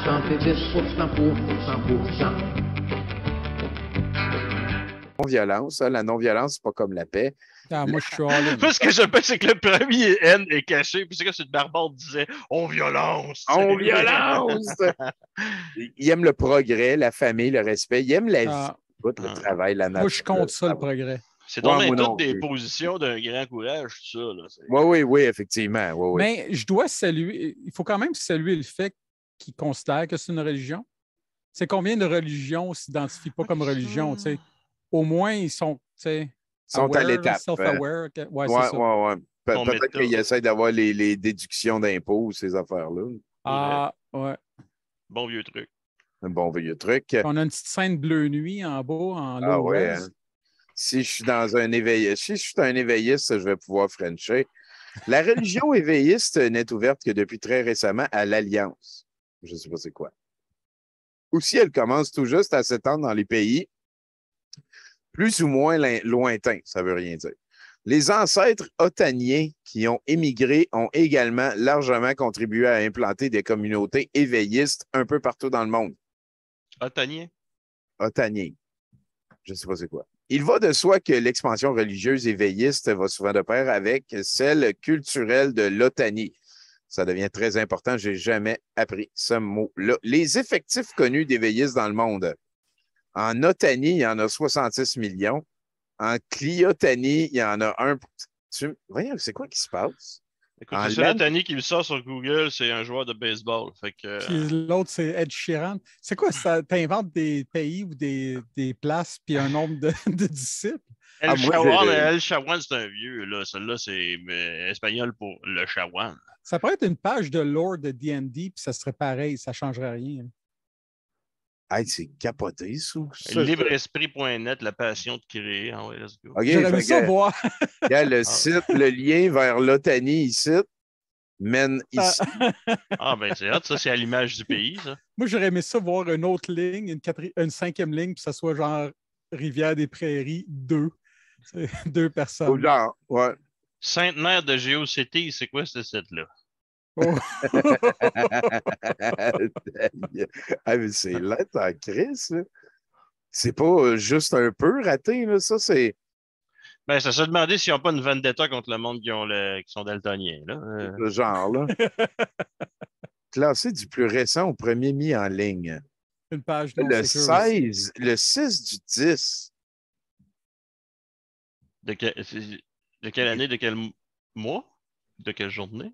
santé, 10% pour 100%. Non-violence, hein. La non-violence, c'est pas comme la paix. Ah, moi, je suis all-in. Moi, ce que je pense, c'est que le premier N est caché, puis c'est que cette Barbare disait « On violence! » On violence! Il aime le progrès, la famille, le respect. Il aime la vie, le travail, la nature. Moi, je compte ça, le progrès. C'est donc moi non toutes des plus. positions d'un grand courage, tout ça. Là. Oui, effectivement. Oui. Mais je dois saluer, il faut quand même saluer le fait qu'ils considèrent que c'est une religion. C'est combien de religions ne s'identifient pas comme religion, tu sais? Au moins, ils sont, tu sais, sont à l'étape. self-aware. Ouais, c'est ça. Ouais. Peut-être qu'ils essaient d'avoir les déductions d'impôts, ces affaires-là. Ah, ouais. Bon vieux truc. Un bon vieux truc. On a une petite scène bleu nuit en bas, en low ouais, res. hein. Si je suis un éveilliste, je vais pouvoir frencher. La religion éveilliste n'est ouverte que depuis très récemment à l'Alliance. Je ne sais pas c'est quoi. Aussi, elle commence tout juste à s'étendre dans les pays plus ou moins lointains. Ça ne veut rien dire. Les ancêtres otaniens qui ont émigré ont également largement contribué à implanter des communautés éveillistes un peu partout dans le monde. Otanien? Otaniens. Je ne sais pas c'est quoi. Il va de soi que l'expansion religieuse éveilliste va souvent de pair avec celle culturelle de l'Otanie. Ça devient très important. Je n'ai jamais appris ce mot-là. Les effectifs connus d'éveillistes dans le monde. En Otanie, il y en a 66 millions. En Cliotanie, il y en a un. Voyons, c'est quoi qui se passe? Écoute, c'est ça, l'Otanie qui me sort sur Google, c'est un joueur de baseball. Fait que... Puis l'autre, c'est Ed Sheeran. C'est quoi ça? T'inventes des pays ou des places puis un nombre de disciples? El Chawan, c'est un vieux. Là. Celui-là, c'est espagnol pour le Chawan. Ça pourrait être une page de lore de D&D, puis ça serait pareil, ça ne changerait rien. Hey, c'est capoté, ça. Libreesprit.net, la passion de créer. Ah ouais, let's go. Okay, j'aurais aimé ça voir. Il y a le site, le lien vers l'Otanie ici, mène ici. Ah, ben c'est hot, ça, c'est à l'image du pays, ça. Moi, j'aurais aimé ça voir une autre ligne, une cinquième ligne, puis ça soit genre Rivière-des-Prairies 2. C'est 2 personnes. Genre, ouais. Sainte-Mère de GeoCity, c'est quoi ce site-là? Oh. Ah, mais c'est là, en crise. C'est pas juste un peu raté, là. Ça, c'est. Ben, ça se demandait s'ils n'ont pas une vendetta contre le monde qui sont daltoniens. Là. Le genre, là. Classé du plus récent au premier mis en ligne. Une page non le 16, le 6 du 10. De quelle année, de quel mois? De quelle journée?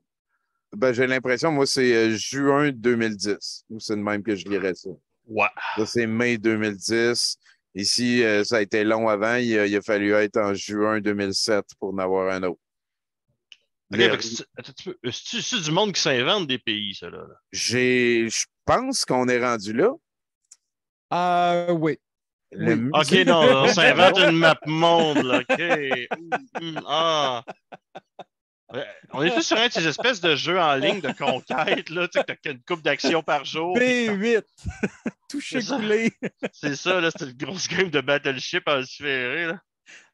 Ben, j'ai l'impression, moi, c'est juin 2010. C'est de même que je lirais ça. Ouais. Ça, c'est mai 2010. Ici, ça a été long avant. Il a fallu être en juin 2007 pour en avoir un autre. Okay, c'est du monde qui s'invente des pays, ça, là? Je pense qu'on est rendu là. Oui. OK, non, on s'invente une map monde, là. OK. Ah. On est tous sur un de ces espèces de jeux en ligne de conquête, là, tu sais, que t'as une coupe d'actions par jour. B8. Touché coulé. C'est ça, là, c'est une grosse game de Battleship en différé, là.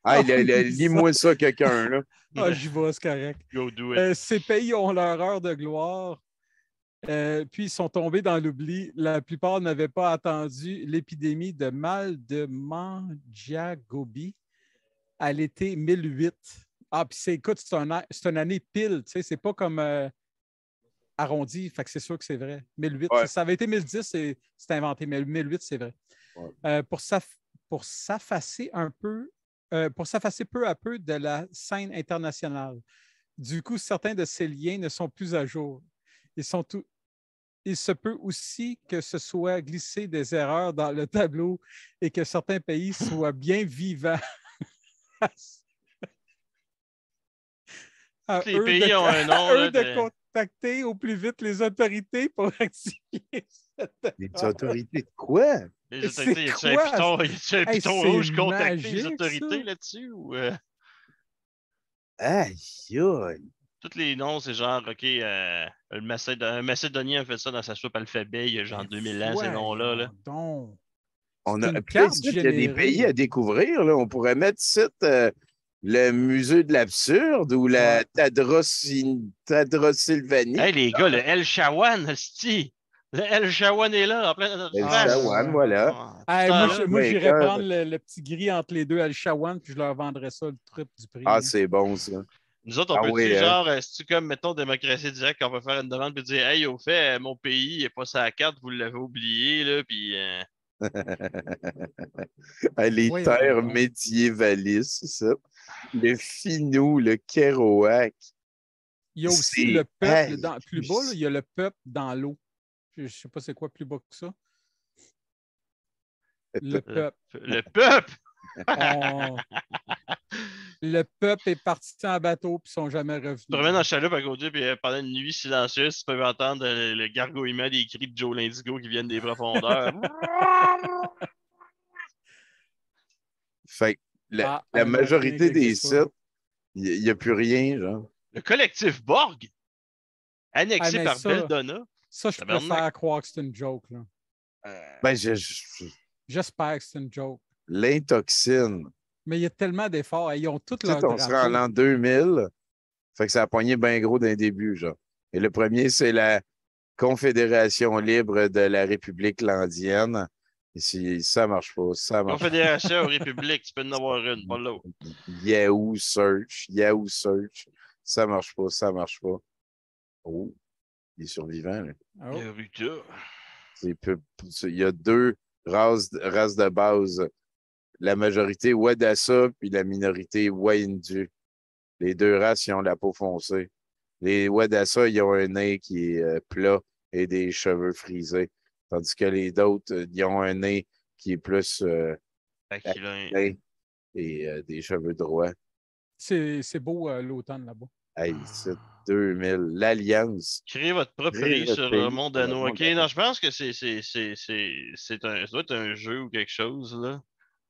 Ah, lis-moi ça, quelqu'un, là. Ah, j'y vais, c'est correct. Go do it. Ces pays ont leur heure de gloire, puis ils sont tombés dans l'oubli. La plupart n'avaient pas attendu l'épidémie de mal de Mangiagobi à l'été 1008. Ah, puis écoute, c'est une année pile, tu sais, c'est pas comme arrondi, fait que c'est sûr que c'est vrai. 1008, ouais. Ça avait été 1010, c'est inventé, mais 1008, c'est vrai. Ouais. Pour s'effacer peu à peu de la scène internationale. Du coup, certains de ces liens ne sont plus à jour. Il se peut aussi que ce soit glissé des erreurs dans le tableau et que certains pays soient bien vivants. Les pays ont un nom. Là, de contacter au plus vite les autorités pour activer cette... Les autorités de quoi? Les autorités, y a-tu un piton rouge contacter les autorités là-dessus? Ou Aïe, aïe. Tous les noms, c'est genre, OK, un Macédonien a fait ça dans sa soupe alphabet il y a genre 2000 ans, ces noms-là. Là. Il y a des pays à découvrir. Là. On pourrait mettre ici le musée de l'absurde ou la Tadrosylvanie. Hey, les gars, le El Chawan, hostie! Le El Shawan est là, en plein notre El face. Shawan, voilà. Hey, Putain, moi, là. moi, j'irais vainqueur. prendre le petit gris entre les deux Al-Shawan, puis je leur vendrais ça le triple du prix. Ah, hein. c'est bon, ça. Nous autres, on Ah peut-tu, oui, hein. genre, c'est-tu comme, mettons, démocratie directe, on peut faire une demande et dire, hey, au fait, mon pays n'est pas sa carte, vous l'avez oublié, là, puis. Ah, les Voyons terres donc. médiévalistes, c'est ça. Le Finou, le Kerouac. Il y a aussi C'est- le peuple Hey, plus bas, là, il y a le peuple dans l'eau. Je ne sais pas c'est quoi plus bas que ça. Le peuple. Le peuple! On- Le peuple est parti en bateau puis ils sont jamais Tu te revenus. promènes en chaloupe à côté, puis pendant une nuit silencieuse, tu peux entendre le gargouillement des cris de Joe l'Indigo qui viennent des profondeurs. Fait que la non, majorité rien que des ça. sites, il n'y a plus rien, genre. Le collectif Borg, annexé mais par ça- Beldonna. Ça, je Tabarnak. préfère croire que c'est une joke. Là. Ben, J'espère que c'est une joke. l'intoxine. Mais il y a tellement d'efforts. Ils ont tous Tu sais, leur on sera en drapeau. l'an 2000. Fait que ça a pogné bien gros d'un début, genre. Et le premier, c'est la Confédération libre de la République landienne. Et si ça marche pas, ça marche pas. Confédération République, tu peux en avoir une, pas l'autre. Yahoo Search, ça marche pas, ça marche pas. Oh, il est survivant, là. Oh. Putain. Il y a deux races de base. La majorité Wadassa puis la minorité Waindu. Les deux races, ils ont la peau foncée. Les Wadassa, ils ont un nez qui est plat et des cheveux frisés. Tandis que les autres, ils ont un nez qui est plus Aquilin. aquilin et des cheveux droits. C'est beau l'automne là-bas. Hey, c'est 2000. L'Alliance. Créez votre propre Créez pays votre sur pays Mondano. sur Ok, non, je pense que ça doit être un jeu ou quelque chose, là.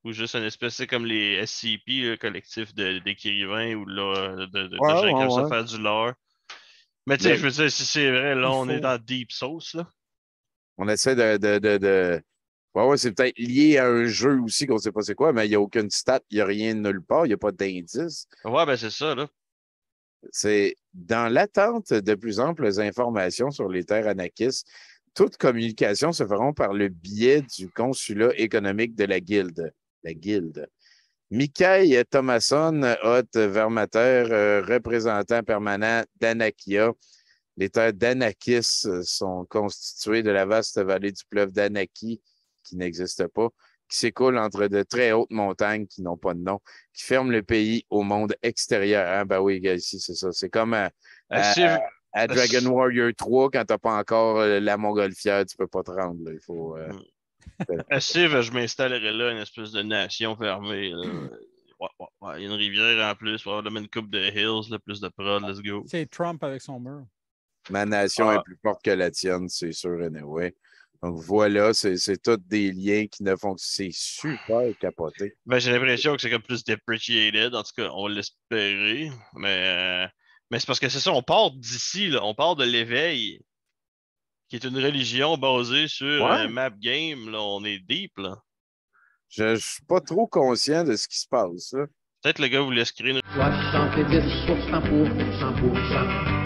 Ou juste une espèce, c'est comme les SCP, le collectif d'écrivains ou là, de Ouais, gens qui aiment ouais, ça ouais. faire du lore. Mais tu sais, Mais- je veux dire, si c'est vrai, là, Il on est faut. dans Deep Sauce, là. On essaie de... Ouais, ouais, c'est peut-être lié à un jeu aussi qu'on ne sait pas c'est quoi, mais il n'y a aucune stat, il n'y a rien nulle part, il n'y a pas d'indice. Ouais, ben c'est ça, là. C'est dans l'attente de plus amples informations sur les terres Anakis, toute communication se feront par le biais du consulat économique de la Guilde. La Guilde. Mikaï Thomason, hôte Vermater, représentant permanent d'Anakia. Les terres d'Anakis sont constituées de la vaste vallée du fleuve d'Anaki, qui n'existe pas, qui s'écoule entre de très hautes montagnes qui n'ont pas de nom, qui ferment le pays au monde extérieur. Hein? Ben oui, gars, ici, c'est ça. C'est comme à Dragon Warrior 3, quand tu n'as pas encore la montgolfière, tu ne peux pas te rendre. Là. Il faut. Civ, je m'installerai là, une espèce de nation fermée. Là. Ouais. Il y a une rivière en plus, probablement une coupe de hills, là, plus de prod, let's go. C'est Trump avec son mur. Ma nation est plus forte que la tienne, c'est sûr, anyway. Donc voilà, c'est tous des liens qui ne font que c'est super capoté. Ben, j'ai l'impression que c'est comme plus depreciated, en tout cas, on va l'espérer. Mais c'est parce que c'est ça, on part d'ici, là, on part de l'éveil, qui est une religion basée sur un map game, là, on est deep, là. Je suis pas trop conscient de ce qui se passe, là. Peut-être le gars voulait se créer une... 70% pour 100%.